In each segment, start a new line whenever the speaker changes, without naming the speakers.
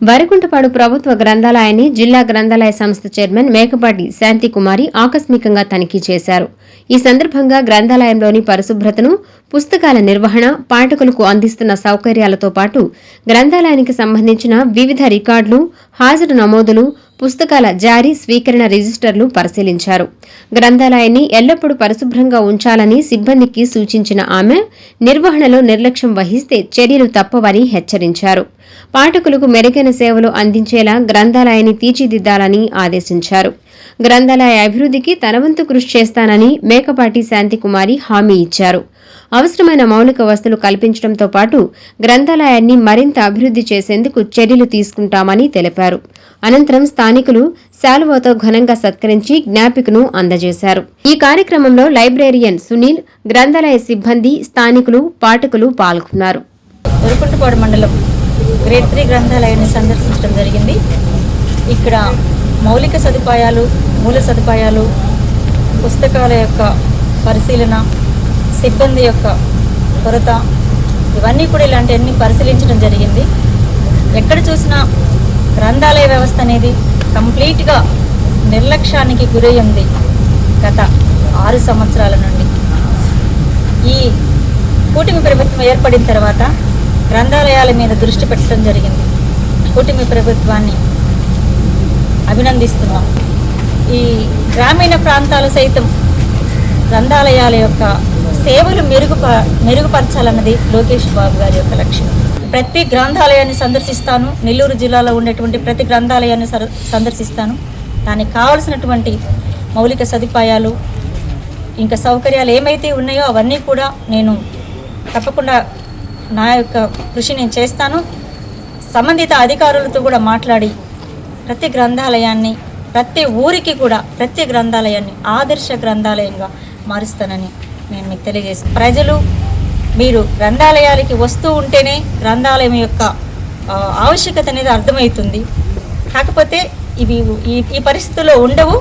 వరకుంటపాడు ప్రభుత్వ గ్రంథాలయాన్ని జిల్లా గ్రంథాలయ సంస్థ చైర్మన్ మేకపాటి శాంతికుమారి ఆకస్మికంగా తనిఖీ చేశారు. ఈ సందర్భంగా గ్రంథాలయంలోని పరిశుభ్రతను, పుస్తకాల నిర్వహణ, పాఠకులకు అందిస్తున్న సౌకర్యాలతో పాటు గ్రంథాలయానికి సంబంధించిన వివిధ రికార్డులు, హాజరు నమోదులు, పుస్తకాల జారీ స్వీకరణ రిజిస్టర్లు పరిశీలించారు. గ్రంథాలయాన్ని ఎల్లప్పుడూ పరిశుభ్రంగా ఉంచాలని సిబ్బందికి సూచించిన ఆమె నిర్వహణలో నిర్లక్ష్యం వహిస్తే చర్యలు తప్పవని హెచ్చరించారు. పాఠకులకు మెరుగైన సేవలు అందించేలా గ్రంథాలయాన్ని తీర్చిదిద్దాలని ఆదేశించారు. గ్రంథాలయ అభివృద్ధికి తన వంతు కృషి చేస్తానని మేకపాటి శాంతికుమారి హామీ ఇచ్చారు. అవసరమైన మౌలిక వసతులు కల్పించడంతో పాటు గ్రంథాలయాన్ని మరింత అభివృద్ధి చేసేందుకు చర్యలు తీసుకుంటామని తెలిపారు. అనంతరం స్థానికులు శాలువాతో ఘనంగా సత్కరించి జ్ఞాపికను అందజేశారు. ఈ కార్యక్రమంలో లైబ్రేరియన్ సునీల్, గ్రంథాలయ సిబ్బంది, స్థానికులు, పాఠకులు పాల్గొన్నారు.
వరకుంటపాడు మండలం గ్రేడ్ 3 గ్రంథాలయాన్ని సందర్శించడం జరిగింది. ఇక్కడ మౌలిక సదుపాయాలు, మూల సదుపాయాలు, పుస్తకాల యొక్క పరిశీలన, సిబ్బంది యొక్క కొరత, ఇవన్నీ కూడా ఇలాంటివన్నీ పరిశీలించడం జరిగింది. ఎక్కడ చూసినా గ్రంథాలయ వ్యవస్థ అనేది కంప్లీట్గా నిర్లక్ష్యానికి గురయ్యింది. గత 6 సంవత్సరాల నుండి ఈ కూటమి ప్రభుత్వం ఏర్పడిన తర్వాత గ్రంథాలయాల మీద దృష్టి పెట్టడం జరిగింది. కూటమి ప్రభుత్వాన్ని అభినందిస్తున్నాం. ఈ గ్రామీణ ప్రాంతాలు సైతం గ్రంథాలయాల యొక్క సేవలు మెరుగుపరచాలన్నది లోకేష్ బాబు గారి యొక్క లక్ష్యం. ప్రతి గ్రంథాలయాన్ని సందర్శిస్తాను. నెల్లూరు జిల్లాలో ఉండేటువంటి ప్రతి గ్రంథాలయాన్ని సందర్శిస్తాను. దానికి కావలసినటువంటి మౌలిక సదుపాయాలు, ఇంకా సౌకర్యాలు ఏమైతే ఉన్నాయో అవన్నీ కూడా నేను తప్పకుండా నా యొక్క కృషి నేను చేస్తాను. సంబంధిత అధికారులతో కూడా మాట్లాడి ప్రతి గ్రంథాలయాన్ని, ప్రతి ఊరికి కూడా ప్రతి గ్రంథాలయాన్ని ఆదర్శ గ్రంథాలయంగా మారుస్తానని నేను మీకు తెలియజేస్తాను. ప్రజలు మీరు గ్రంథాలయాలకి వస్తూ ఉంటేనే గ్రంథాలయం యొక్క ఆవశ్యకత అనేది అర్థమవుతుంది. కాకపోతే ఇవి ఈ పరిస్థితుల్లో ఉండవు.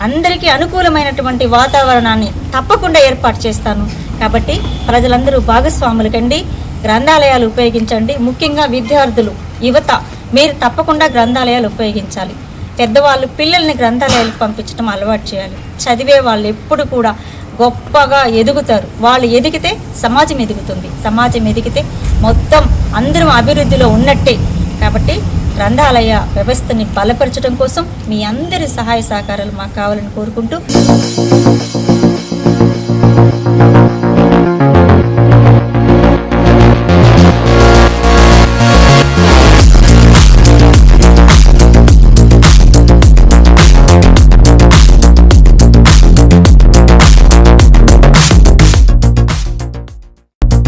అందరికీ అనుకూలమైనటువంటి వాతావరణాన్ని తప్పకుండా ఏర్పాటు చేస్తాను. కాబట్టి ప్రజలందరూ భాగస్వాములు కండి, గ్రంథాలయాలు ఉపయోగించండి. ముఖ్యంగా విద్యార్థులు, యువత మీరు తప్పకుండా గ్రంథాలయాలు ఉపయోగించాలి. పెద్దవాళ్ళు పిల్లల్ని గ్రంథాలయాలకు పంపించడం అలవాటు చేయాలి. చదివే వాళ్ళు ఎప్పుడు కూడా గొప్పగా ఎదుగుతారు. వాళ్ళు ఎదిగితే సమాజం ఎదుగుతుంది. సమాజం ఎదిగితే మొత్తం అందరం అభివృద్ధిలో ఉన్నట్టే. కాబట్టి గ్రంథాలయ వ్యవస్థని బలపరచడం కోసం మీ అందరి సహాయ సహకారాలు మాకు కావాలని కోరుకుంటూ